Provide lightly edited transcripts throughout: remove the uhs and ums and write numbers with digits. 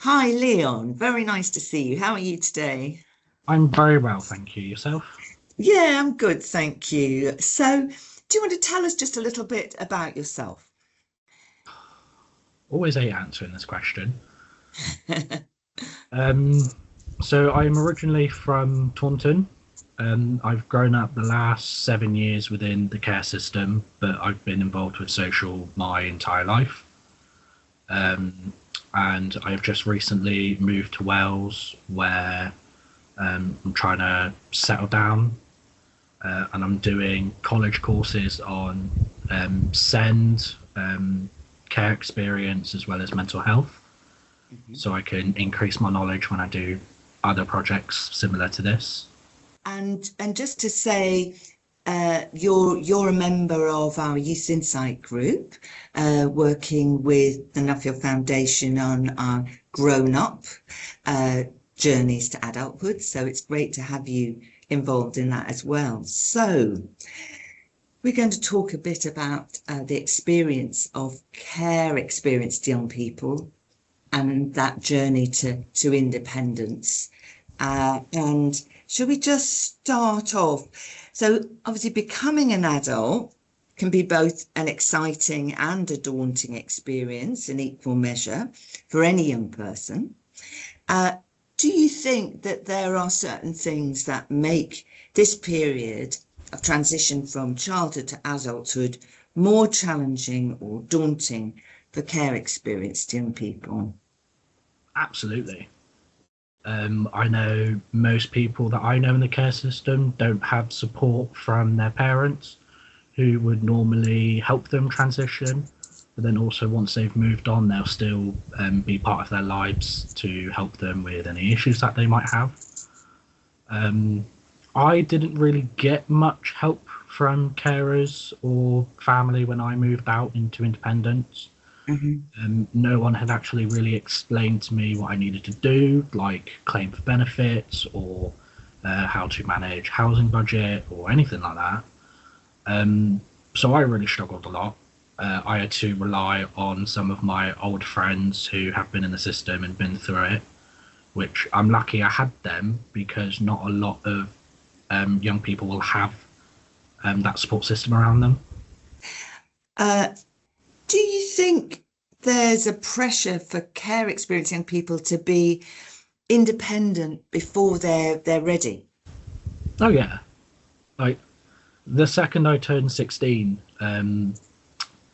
Hi, Leon. Very nice to see you. How are you today? I'm very well, thank you. Yourself? Yeah, I'm good, thank you. So, do you want to tell us just a little bit about yourself? Always hate answering this question. Um, so I'm originally from Taunton. I've grown up the last 7 years within the care system, but I've been involved with social my entire life. Um, and I've just recently moved to Wales, where I'm trying to settle down, and I'm doing college courses on SEND, care experience, as well as mental health, Mhm. so I can increase my knowledge when I do other projects similar to this. And just to say, you're a member of our Youth Insight group, working with the Nuffield Foundation on our grown up uh, journeys to adulthood. So it's great to have you involved in that as well. So we're going to talk a bit about the experience of care experienced young people and that journey to independence. And shall we just start off? So, obviously, becoming an adult can be both an exciting and a daunting experience in equal measure for any young person. Uh, do you think that there are certain things that make this period of transition from childhood to adulthood more challenging or daunting for care experienced young people? Absolutely. I know most people that I know in the care system don't have support from their parents who would normally help them transition. But then also, once they've moved on, they'll still be part of their lives to help them with any issues that they might have. Um, I didn't really get much help from carers or family when I moved out into independence. Mhm. No one had actually really explained to me what I needed to do, like claim for benefits or how to manage housing budget or anything like that. Um, so I really struggled a lot. I had to rely on some of my old friends who have been in the system and been through it, which I'm lucky I had them because not a lot of young people will have that support system around them. Uh, do you think there's a pressure for care experiencing people to be independent before they're ready? Oh yeah, like the second I turned 16,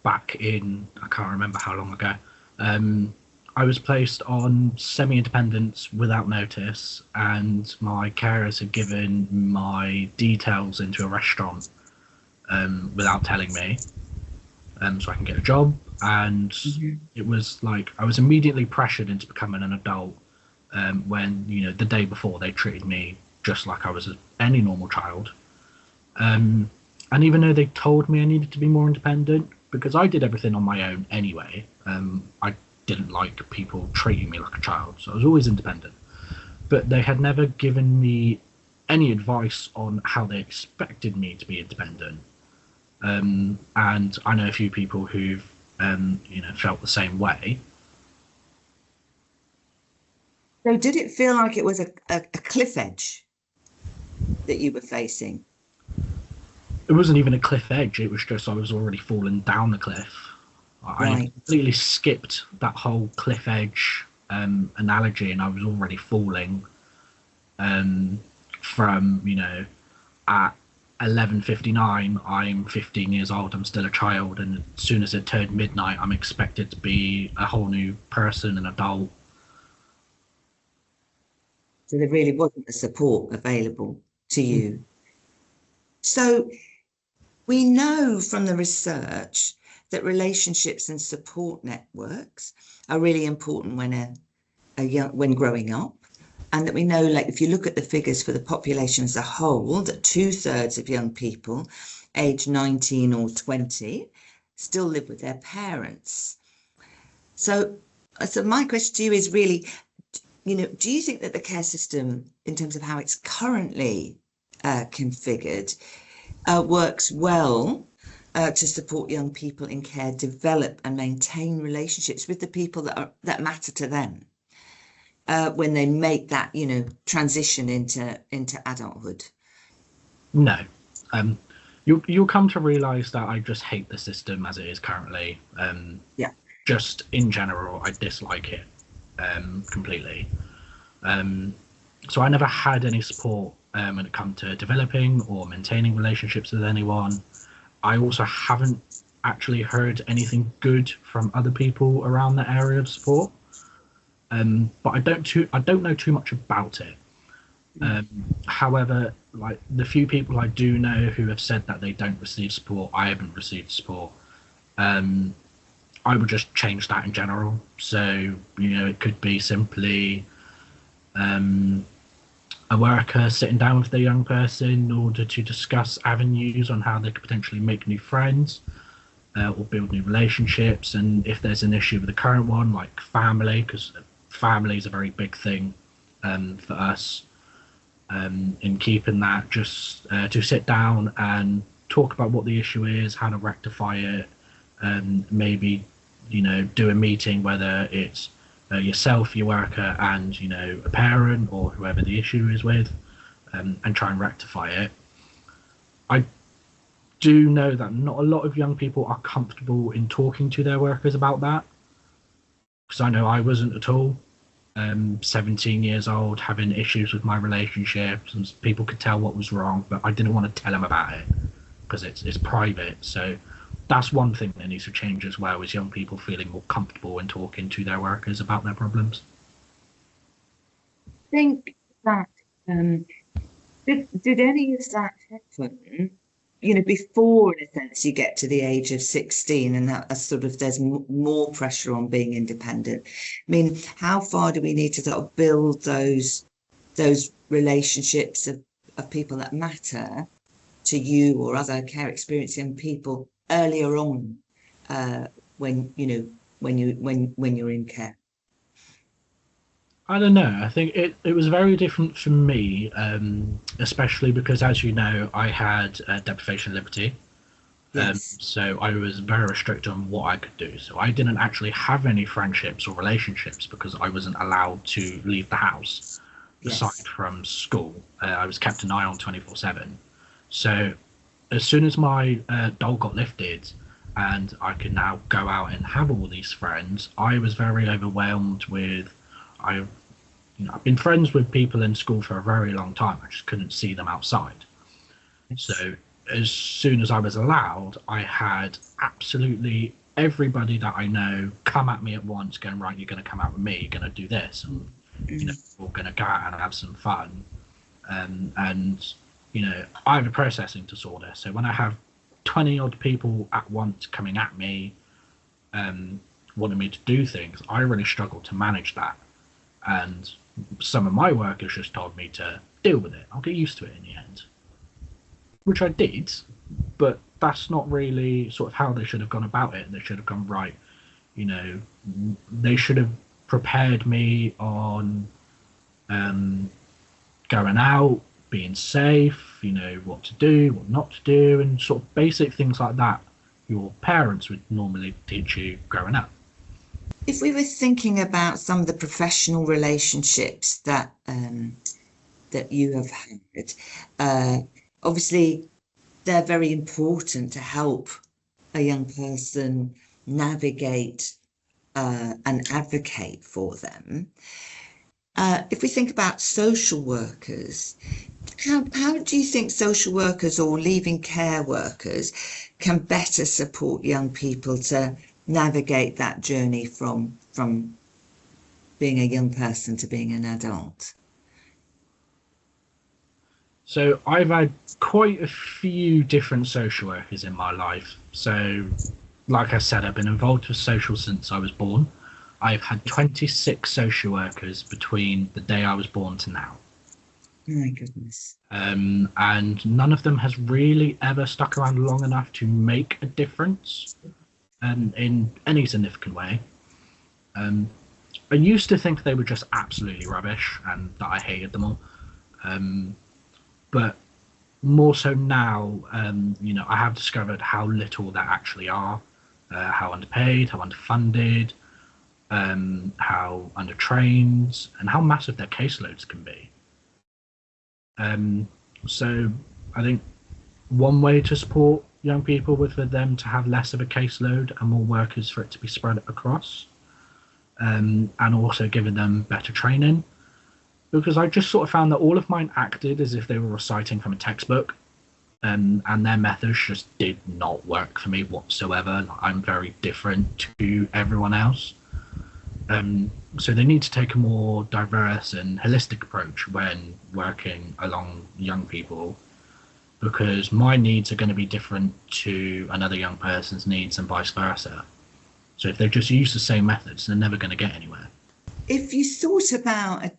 back in I can't remember how long ago, um, I was placed on semi-independence without notice, and my carers had given my details into a restaurant without telling me, so I can get a job. And Mhm. it was like I was immediately pressured into becoming an adult, when the day before they treated me just like I was any normal child. Um, and even though they told me I needed to be more independent, because I did everything on my own anyway, I didn't like people treating me like a child, so I was always independent. But they had never given me any advice on how they expected me to be independent. And I know a few people who've felt the same way. So, did it feel like it was a cliff edge that you were facing? It wasn't even a cliff edge; it was just I was already falling down the cliff. I had Right. completely skipped that whole cliff edge analogy, and I was already falling um, from at 11:59. I'm 15 years old. I'm still a child, and as soon as it turned midnight, I'm expected to be a whole new person, an adult. So, there really wasn't the support available to you. So, we know from the research that relationships and support networks are really important when growing up. And that we know, like, if you look at the figures for the population as a whole, that two-thirds of young people aged 19 or 20 still live with their parents. So, so my question to you is really, do you think that the care system, in terms of how it's currently configured, works well to support young people in care develop and maintain relationships with the people that matter to them? when they make that, transition into adulthood? No. Um, you'll come to realise that I just hate the system as it is currently. Yeah. Just in general, I dislike it completely. So I never had any support when it comes to developing or maintaining relationships with anyone. I also haven't actually heard anything good from other people around the area of support. But I don't know too much about it. However, like the few people I do know who have said that they don't receive support, I haven't received support. I would just change that in general. So, it could be simply a worker sitting down with the young person in order to discuss avenues on how they could potentially make new friends or build new relationships. And if there's an issue with the current one, like family, because family is a very big thing for us, in keeping that, just to sit down and talk about what the issue is, how to rectify it, and maybe do a meeting, whether it's yourself, your worker, and a parent or whoever the issue is with, and try and rectify it. I do know that not a lot of young people are comfortable in talking to their workers about that, because I know I wasn't at all. 17 years old, having issues with my relationships, and people could tell what was wrong, but I didn't want to tell them about it because it's private. So that's one thing that needs to change as well, is young people feeling more comfortable in talking to their workers about their problems. I think that did any of that happen, before, in a sense, you get to the age of 16, and that sort of there's more pressure on being independent? I mean, how far do we need to sort of build those relationships of people that matter to you or other care experiencing people earlier on, when you're in care? I don't know. I think it was very different for me, especially because, as you know, I had deprivation of liberty. Yes. So I was very restricted on what I could do. So I didn't actually have any friendships or relationships because I wasn't allowed to leave the house. Yes. Aside from school, I was kept an eye on 24/7. So as soon as my dole got lifted and I could now go out and have all these friends, I was very overwhelmed with, I've been friends with people in school for a very long time. I just couldn't see them outside. So as soon as I was allowed, I had absolutely everybody that I know come at me at once, going, right, you're going to come out with me, you're going to do this, and we're going to go out and have some fun. And I have a processing disorder, so when I have 20 odd people at once coming at me, wanting me to do things, I really struggle to manage that. And some of my workers just told me to deal with it. I'll get used to it in the end, which I did, but that's not really sort of how they should have gone about it. They should have gone, right, they should have prepared me on going out, being safe, what to do, what not to do, and sort of basic things like that your parents would normally teach you growing up. If we were thinking about some of the professional relationships that you have had, obviously they're very important to help a young person navigate and advocate for them. If we think about social workers, how do you think social workers or leaving care workers can better support young people to navigate that journey from being a young person to being an adult? So I've had quite a few different social workers in my life. So like I said, I've been involved with social since I was born. I've had 26 social workers between the day I was born to now. My goodness. And none of them has really ever stuck around long enough to make a difference in any significant way. I used to think they were just absolutely rubbish and that I hated them all. But more so now, I have discovered how little they actually are, how underpaid, how underfunded, how undertrained, and how massive their caseloads can be. So I think one way to support young people was for them to have less of a caseload and more workers for it to be spread across, and also giving them better training. Because I just sort of found that all of mine acted as if they were reciting from a textbook, and their methods just did not work for me whatsoever. I'm very different to everyone else. So they need to take a more diverse and holistic approach when working along young people, because my needs are going to be different to another young person's needs and vice versa. So if they just use the same methods, they're never going to get anywhere. If you thought about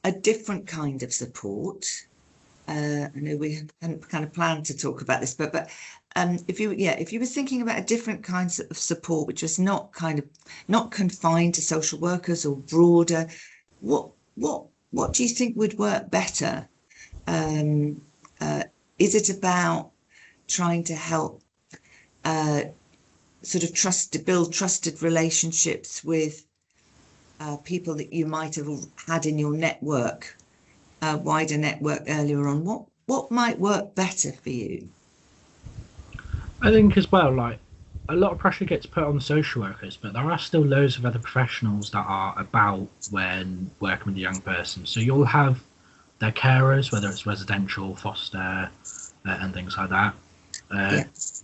a different kind of support, I know we hadn't kind of planned to talk about this, but if you were thinking about a different kinds of support, which was not confined to social workers or broader, what do you think would work better? Is it about trying to help sort of build trusted relationships with people that you might have had in your network, wider network earlier on? What might work better for you? I think as well, like, a lot of pressure gets put on social workers, but there are still loads of other professionals that are about when working with a young person. So you'll have their carers, whether it's residential, foster, and things like that.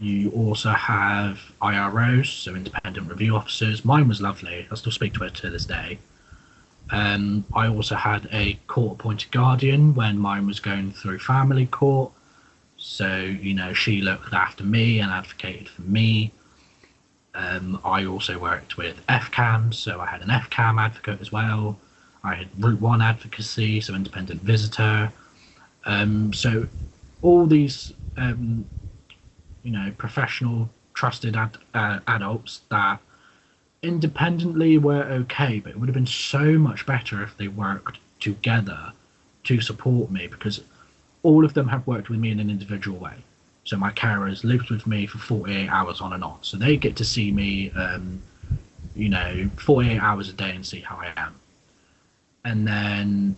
You also have IROs, so independent review officers. Mine was lovely. I still speak to her to this day. I also had a court-appointed guardian when mine was going through family court. So, you know, she looked after me and advocated for me. I also worked with FCAM, so I had an FCAM advocate as well. I had Route 1 advocacy, so independent visitor. So all these, professional, trusted adults that independently were okay, but it would have been so much better if they worked together to support me, because all of them have worked with me in an individual way. So my carers lived with me for 48 hours on and on. So they get to see me, 48 hours a day and see how I am. And then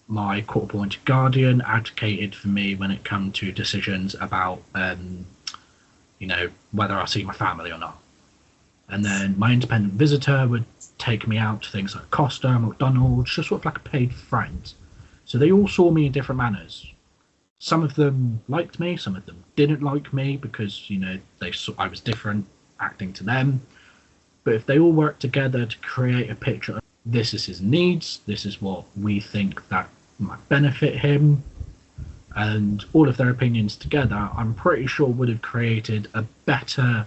my court-appointed guardian advocated for me when it came to decisions about, whether I see my family or not. And then my independent visitor would take me out to things like Costa, McDonald's, just sort of like a paid friend. So they all saw me in different manners. Some of them liked me, some of them didn't like me because, they saw I was different acting to them. But if they all worked together to create a picture of this is his needs, this is what we think that might benefit him, and all of their opinions together, I'm pretty sure would have created a better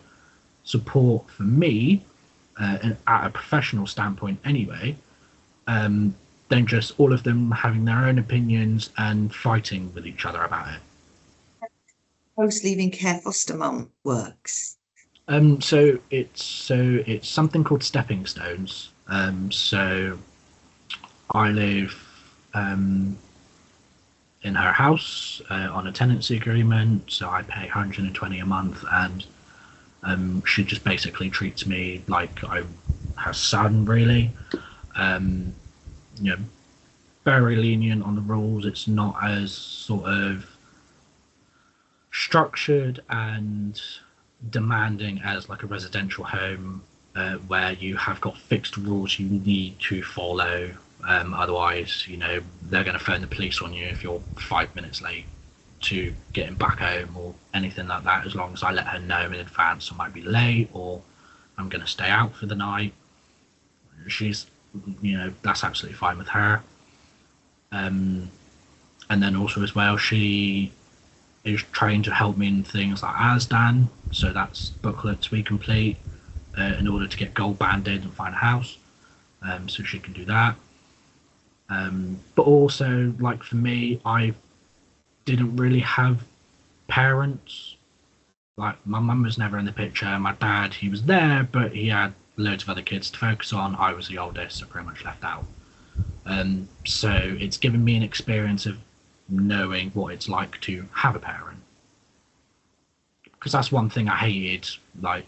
support for me, at a professional standpoint anyway, than just all of them having their own opinions and fighting with each other about it. Post leaving care foster mum works. So it's something called stepping stones. So I live in her house on a tenancy agreement, so I pay 120 a month, and she just basically treats me like I'm her son, really. Very lenient on the rules. It's not as sort of structured and demanding as like a residential home, where you have got fixed rules you need to follow. Otherwise, they're going to phone the police on you if you're 5 minutes late to getting back home or anything like that. As long as I let her know in advance I might be late or I'm going to stay out for the night, she's, that's absolutely fine with her. And then also as well, she is trying to help me in things like ASDAN, so that's booklets we complete in order to get gold banded and find a house, so she can do that. But also, like, for me, I didn't really have parents. Like, my mum was never in the picture. My dad, he was there, but he had loads of other kids to focus on. I was the oldest, so pretty much left out. So it's given me an experience of knowing what it's like to have a parent. Because that's one thing I hated, like,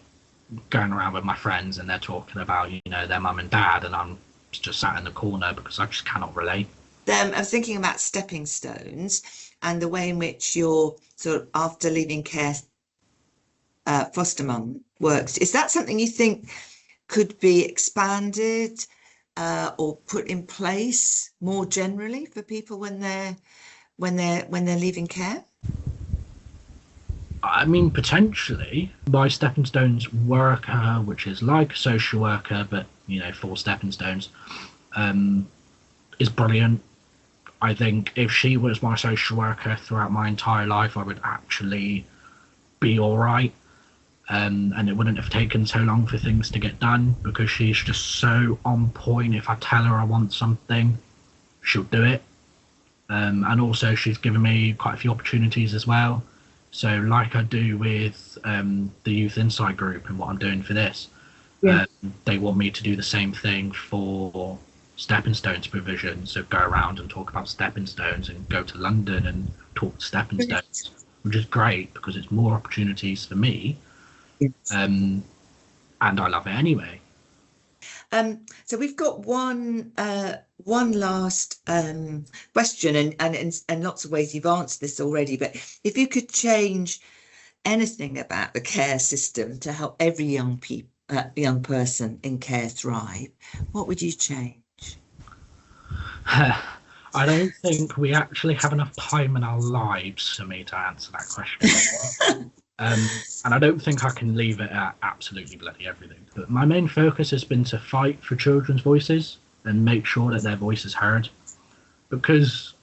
going around with my friends and they're talking about, you know, their mum and dad, and I'm just sat in the corner because I just cannot relate. I was thinking about stepping stones and the way in which your sort of after leaving care foster mum works. Is that something you think could be expanded or put in place more generally for people when they're leaving care? I mean, potentially, my stepping stones worker, which is like a social worker, but you know, for stepping stones, is brilliant. I think if she was my social worker throughout my entire life, I would actually be all right. And it wouldn't have taken so long for things to get done because she's just so on point. If I tell her I want something, she'll do it. And also, she's given me quite a few opportunities as well. So, like I do with the Youth Insight group and what I'm doing for this, they want me to do the same thing for stepping stones provision. So, go around and talk about stepping stones and go to London and talk stepping stones, which is great because it's more opportunities for me. Yes. And I love it anyway. So we've got one last question, and in lots of ways you've answered this already, but if you could change anything about the care system to help every young person in care thrive, what would you change? I don't think we actually have enough time in our lives for me to answer that question. And I don't think I can leave it at absolutely bloody everything. But my main focus has been to fight for children's voices and make sure that their voice is heard. Because,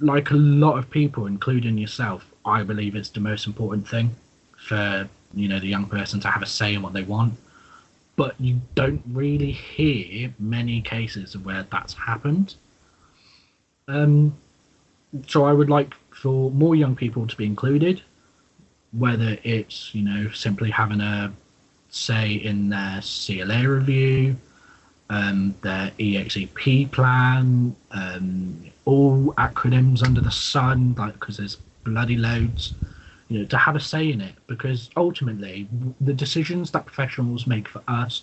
like a lot of people, including yourself, I believe it's the most important thing for, you know, the young person to have a say in what they want. But you don't really hear many cases of where that's happened. So I would like for more young people to be included, whether it's, you know, simply having a say in their CLA review, their EXEP plan, all acronyms under the sun, like, because there's bloody loads, you know, to have a say in it. Because ultimately, the decisions that professionals make for us,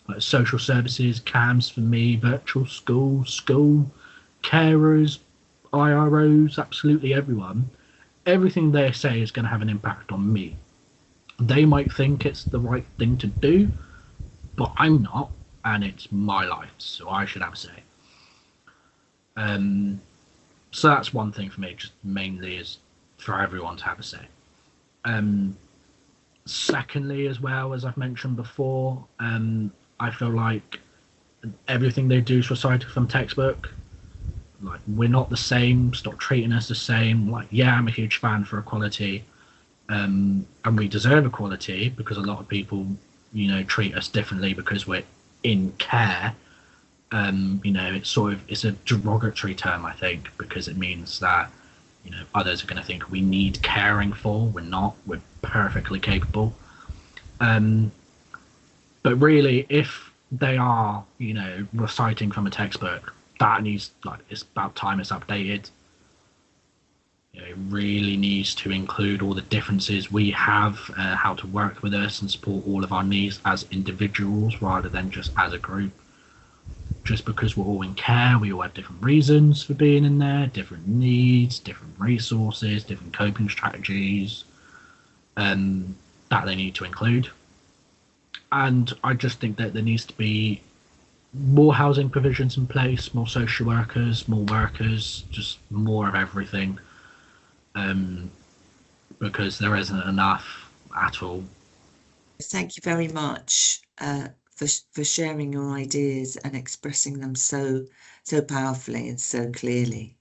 like social services, CAMS for me, virtual school, carers, IROs, absolutely everyone, everything they say is going to have an impact on me. They might think it's the right thing to do, but I'm not, and it's my life, so I should have a say. So that's one thing for me, just mainly is for everyone to have a say. Secondly, as well, as I've mentioned before, I feel like everything they do is recited from textbook. Like, we're not the same, stop treating us the same. Like, yeah, I'm a huge fan for equality, and we deserve equality because a lot of people, you know, treat us differently because we're in care. You know, it's a derogatory term, I think, because it means that, you know, others are going to think we need caring for. We're not. We're perfectly capable. But really, if they are, you know, reciting from a textbook, that needs, like, it's about time it's updated. You know, it really needs to include all the differences we have, how to work with us and support all of our needs as individuals rather than just as a group. Just because we're all in care, we all have different reasons for being in there, different needs, different resources, different coping strategies, that they need to include. And I just think that there needs to be more housing provisions in place, more social workers, more workers, just more of everything, because there isn't enough at all. Thank you very much for sharing your ideas and expressing them so powerfully and so clearly.